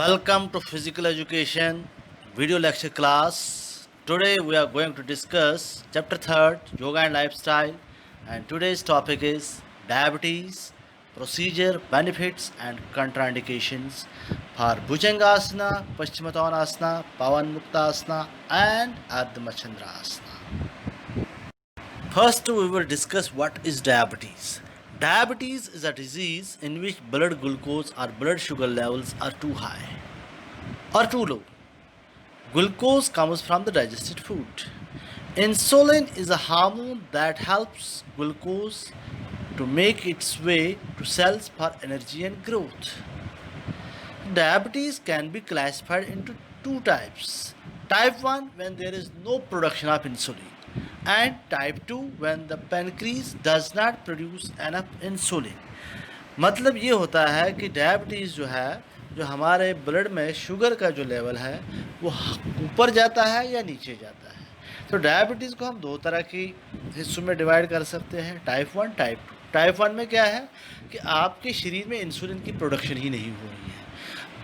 Welcome to Physical Education video lecture class. Today we are going to discuss chapter 3rd Yoga and Lifestyle, and today's topic is diabetes, procedure, benefits and contraindications for Bhujangasana, Paschimottanasana, Pavanmuktasana and Ardha Machandrasana. First, we will discuss what is diabetes. Diabetes is a disease in which blood glucose or blood sugar levels are too high or too low. Glucose comes from the digested food. Insulin is a hormone that helps glucose to make its way to cells for energy and growth. Diabetes can be classified into two types. Type 1 when there is no production of insulin, and type 2 when the pancreas does not produce enough insulin. मतलब ये होता है कि diabetes जो है, जो हमारे blood में शुगर का जो लेवल है वो ऊपर जाता है या नीचे जाता है. तो डायबिटीज़ को हम दो तरह की हिस्सों में डिवाइड कर सकते हैं, टाइप 1, टाइप 2. टाइप 1 में क्या है कि आपके शरीर में इंसुलिन की प्रोडक्शन ही नहीं हो रही है.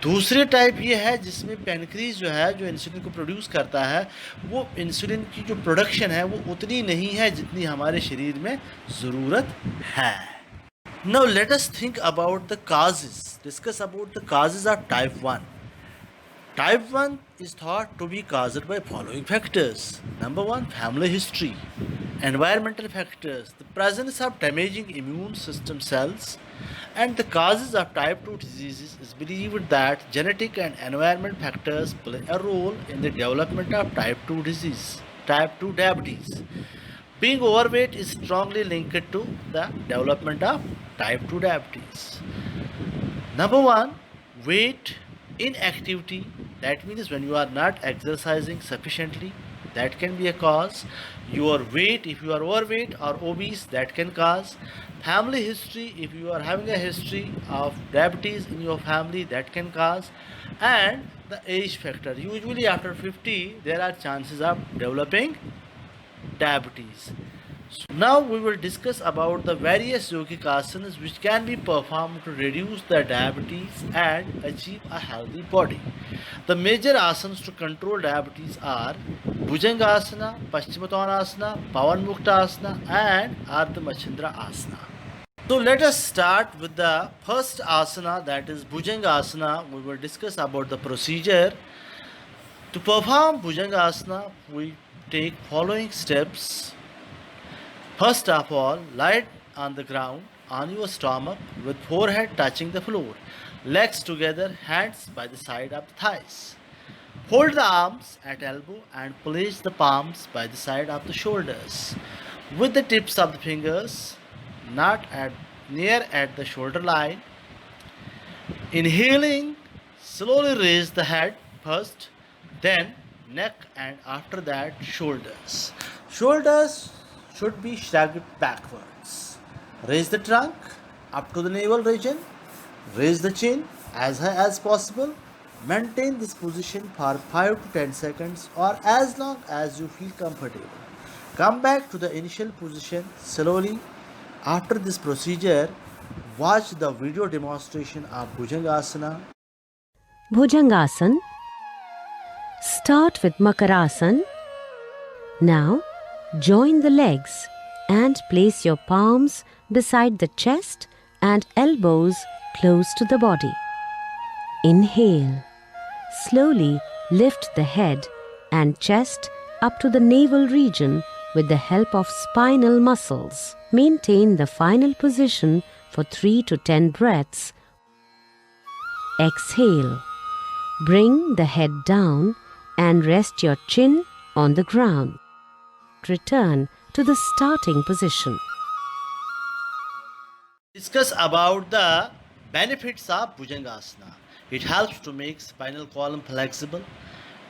दूसरी टाइप ये है जिसमें पेनक्रीज जो है, जो इंसुलिन को प्रोड्यूस करता है, वो इंसुलिन की जो प्रोडक्शन है वो उतनी नहीं है जितनी हमारे शरीर में ज़रूरत है. Now let us think about the causes. Discuss about the causes of type 1. Type 1 is thought to be caused by following factors. Number 1, family history. Environmental factors, the presence of damaging immune system cells, and the causes of type 2 diseases is believed that genetic and environment factors play a role in the development of type 2 disease, type 2 diabetes. Being overweight is strongly linked to the development of type 2 diabetes. Number 1, weight inactivity. That means when you are not exercising sufficiently, that can be a cause. Your weight, if you are overweight or obese, that can cause. Family history, if you are having a history of diabetes in your family, that can cause. And the age factor, usually after 50 there are chances of developing diabetes. So now we will discuss about the various yogic asanas which can be performed to reduce the diabetes and achieve a healthy body. The major asanas to control diabetes are Bhujangasana, Paschimottanasana, Pavanmuktasana and Ardha Machandra asana. So let us start with the first asana, that is Bhujangasana. We will discuss about the procedure. To perform Bhujangasana, we take following steps. First of all, lie on the ground on your stomach with forehead touching the floor, legs together, hands by the side of the thighs. Hold the arms at elbow and place the palms by the side of the shoulders, with the tips of the fingers not near at the shoulder line. Inhaling, slowly raise the head first, then neck, and after that shoulders. Shoulders should be shrugged backwards. Raise the trunk up to the navel region. Raise the chin as high as possible. Maintain this position for 5 to 10 seconds or as long as you feel comfortable. Come back to the initial position slowly. After this procedure, watch the video demonstration of Bhujangasana. Bhujangasana. Start with Makarasana. Now, join the legs and place your palms beside the chest and elbows close to the body. Inhale. Slowly lift the head and chest up to the navel region with the help of spinal muscles. Maintain the final position for 3 to 10 breaths. Exhale. Bring the head down and rest your chin on the ground. Return to the starting position. Discuss about the benefits of Bhujangasana. It helps to make spinal column flexible.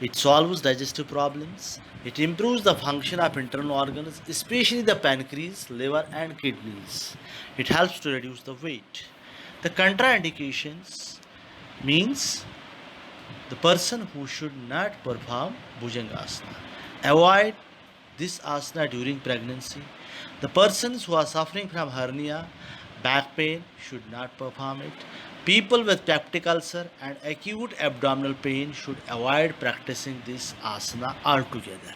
It solves digestive problems. It improves the function of internal organs, especially the pancreas, liver and kidneys. It helps to reduce the weight. The contraindications means the person who should not perform Bhujangasana. Avoid this asana during pregnancy. The persons who are suffering from hernia, Back pain should not perform it. People with peptic ulcer and acute abdominal pain should avoid practicing this asana altogether.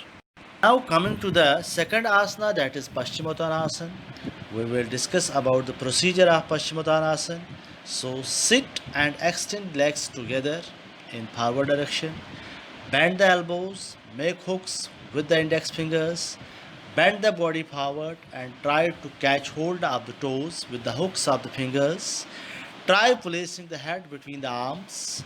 Now coming to the second asana, that is Paschimottanasana. We will discuss about the procedure of Paschimottanasana. So sit and extend legs together in forward direction. Bend the elbows, make hooks with the index fingers. Bend the body forward and try to catch hold of the toes with the hooks of the fingers. Try placing the head between the arms,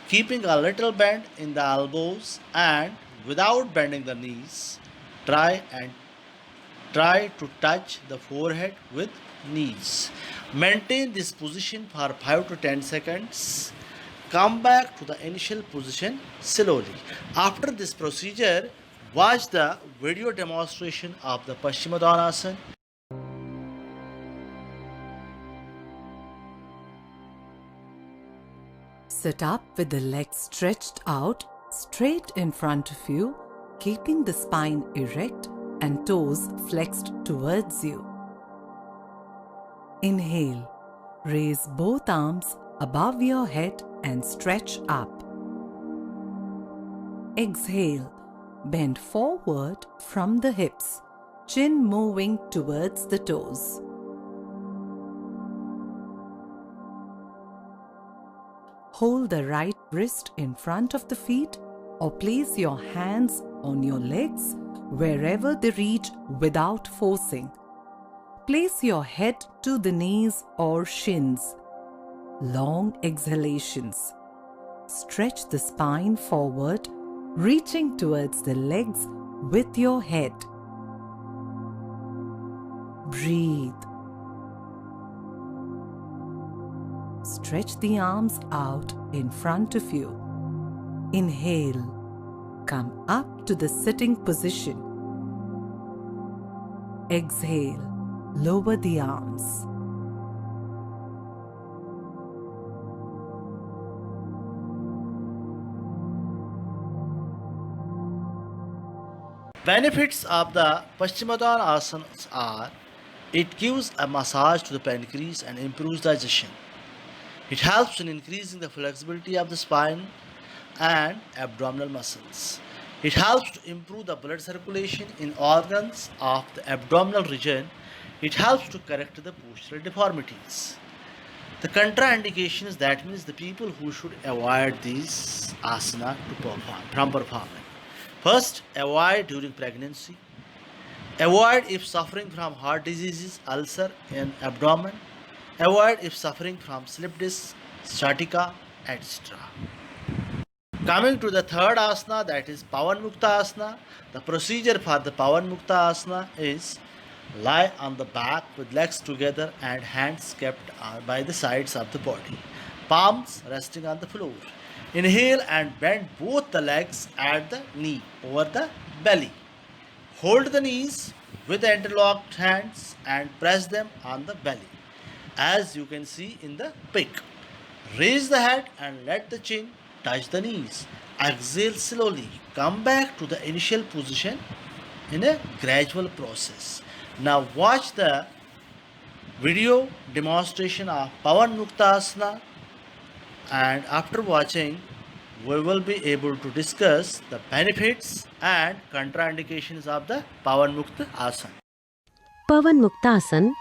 keeping a little bend in the elbows and without bending the knees. Try to touch the forehead with knees. Maintain this position for 5 to 10 seconds. Come back to the initial position slowly. After this procedure, watch the video demonstration of the Paschimottanasana. Sit up with the legs stretched out straight in front of you, keeping the spine erect and toes flexed towards you. Inhale. Raise both arms above your head and stretch up. Exhale. Bend forward from the hips, chin moving towards the toes. Hold the right wrist in front of the feet or place your hands on your legs wherever they reach without forcing. Place your head to the knees or shins. Long exhalations. Stretch the spine forward, reaching towards the legs with your head. Breathe. Stretch the arms out in front of you. Inhale. Come up to the sitting position. Exhale. Lower the arms. Benefits of the Paschimottanasana are: it gives a massage to the pancreas and improves digestion. It helps in increasing the flexibility of the spine and abdominal muscles. It helps to improve the blood circulation in organs of the abdominal region. It helps to correct the postural deformities. The contraindications, that means the people who should avoid these asana to perform from performing. First, avoid during pregnancy. Avoid if suffering from heart diseases, ulcer in abdomen. Avoid if suffering from slip disc, sciatica, etc. Coming to the third asana, that is Pavan Mukta Asana. The procedure for the Pavan Mukta Asana is lie on the back with legs together and hands kept by the sides of the body, palms resting on the floor. Inhale and bend both the legs at the knee over the belly. Hold the knees with the interlocked hands and press them on the belly, as you can see in the pic. Raise the head and let the chin touch the knees. Exhale slowly. Come back to the initial position in a gradual process. Now watch the video demonstration of Pavan Mukta Asana, and after watching we will be able to discuss the benefits and contraindications of the Pavan Mukta Asana. Pavan Muktasan.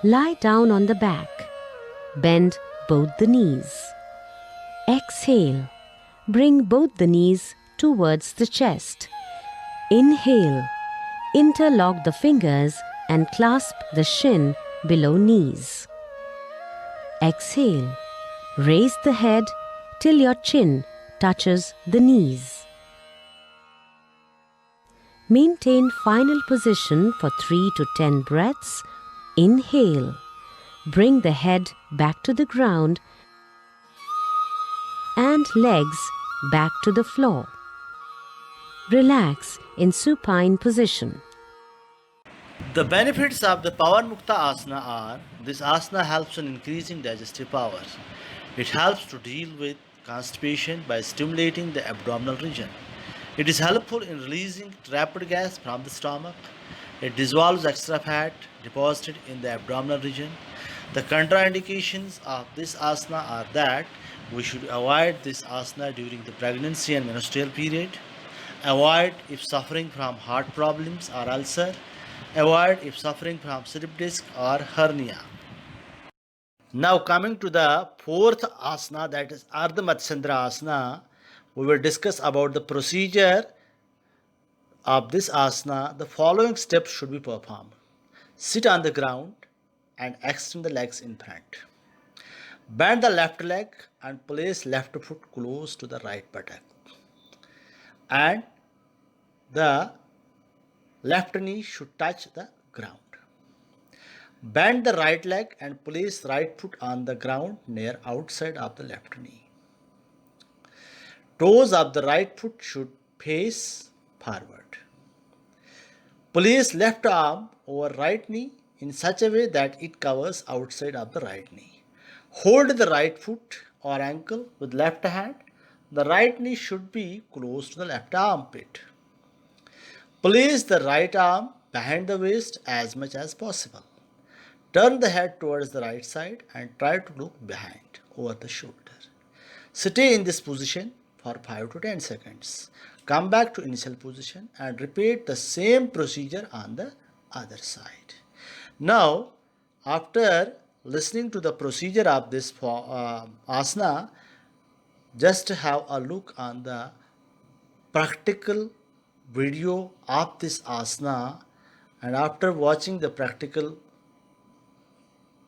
Lie down on the back. Bend both the knees. Exhale. Bring both the knees towards the chest. Inhale. Interlock the fingers and clasp the shin below knees. Exhale. Raise the head till your chin touches the knees. Maintain final position for 3 to 10 breaths. Inhale. Bring the head back to the ground and legs back to the floor. Relax in supine position. The benefits of the Pavan Mukta Asana are: this asana helps in increasing digestive power. It helps to deal with constipation by stimulating the abdominal region. It is helpful in releasing trapped gas from the stomach. It dissolves extra fat deposited in the abdominal region. The contraindications of this asana are that we should avoid this asana during the pregnancy and menstrual period, avoid if suffering from heart problems or ulcer, avoid if suffering from slip disc or hernia. Now coming to the fourth asana, that is Ardha Matsyendrasana asana, we will discuss about the procedure of this asana. The following steps should be performed. Sit on the ground and extend the legs in front. Bend the left leg and place left foot close to the right buttock. And the left knee should touch the ground. Bend the right leg and place right foot on the ground near outside of the left knee. Toes of the right foot should face forward. Place left arm over right knee in such a way that it covers outside of the right knee. Hold the right foot or ankle with left hand. The right knee should be close to the left armpit. Place the right arm behind the waist as much as possible. Turn the head towards the right side and try to look behind over the shoulder. Stay in this position for 5 to 10 seconds. Come back to initial position and repeat the same procedure on the other side. Now, after listening to the procedure of this asana, just have a look on the practical video of this asana, and after watching the practical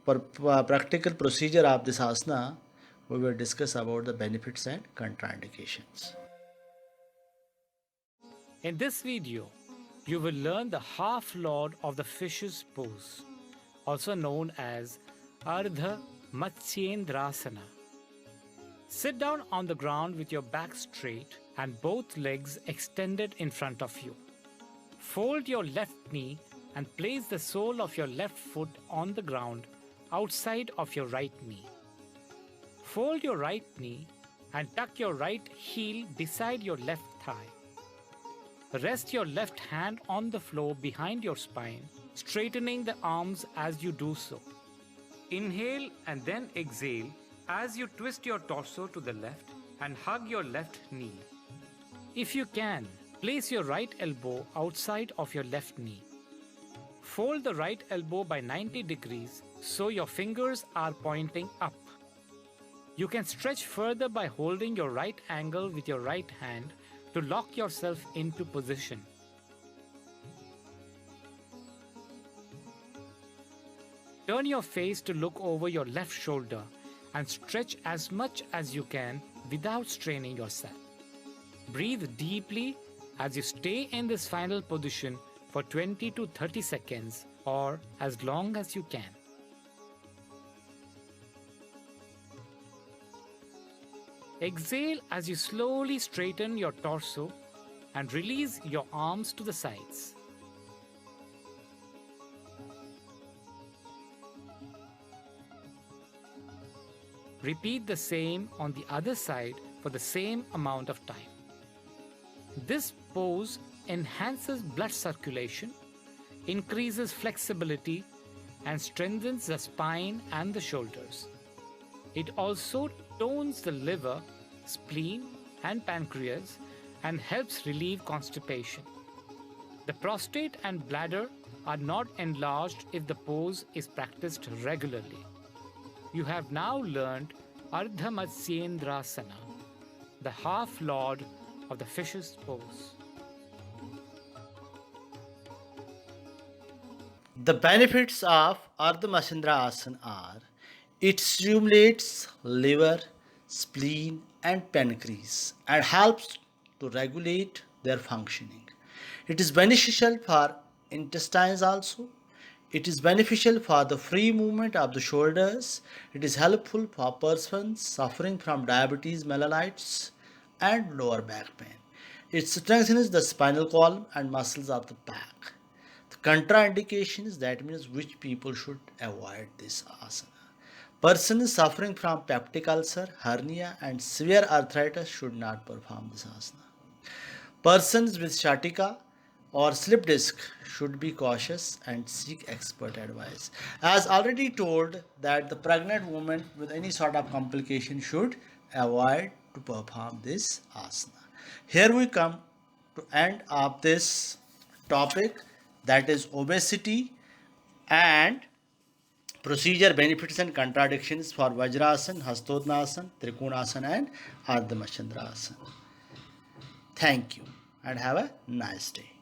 procedure of this asana, we will discuss about the benefits and contraindications. In this video, you will learn the half lord of the fish's pose, also known as Ardha Matsyendrasana. Sit down on the ground with your back straight and both legs extended in front of you. Fold your left knee and place the sole of your left foot on the ground outside of your right knee. Fold your right knee and tuck your right heel beside your left thigh. Rest your left hand on the floor behind your spine, straightening the arms as you do so. Inhale and then exhale as you twist your torso to the left and hug your left knee. If you can, place your right elbow outside of your left knee. Fold the right elbow by 90 degrees so your fingers are pointing up. You can stretch further by holding your right angle with your right hand to lock yourself into position. Turn your face to look over your left shoulder and stretch as much as you can without straining yourself. Breathe deeply as you stay in this final position for 20 to 30 seconds or as long as you can. Exhale as you slowly straighten your torso and release your arms to the sides. Repeat the same on the other side for the same amount of time. This pose enhances blood circulation, increases flexibility, and strengthens the spine and the shoulders. It also tones the liver, spleen, and pancreas and helps relieve constipation. The prostate and bladder are not enlarged if the pose is practiced regularly. You have now learned Ardha Matsyendrasana, the half lord of the fish's pose. The benefits of Ardha Matsyendrasana are: it stimulates liver, spleen, and pancreas and helps to regulate their functioning. It is beneficial for intestines also. It is beneficial for the free movement of the shoulders. It is helpful for persons suffering from diabetes mellitus and lower back pain. It strengthens the spinal column and muscles of the back. The contraindications, that means which people should avoid this asana. Persons suffering from peptic ulcer, hernia, and severe arthritis should not perform this asana. Persons with sciatica or slip disc should be cautious and seek expert advice. As already told that the pregnant woman with any sort of complication should avoid to perform this asana. Here we come to end of this topic, that is obesity and procedure benefits and contradictions for Vajrasana, Hastotnasana, Trikonasana and Ardha Machandrasana. Thank you and have a nice day.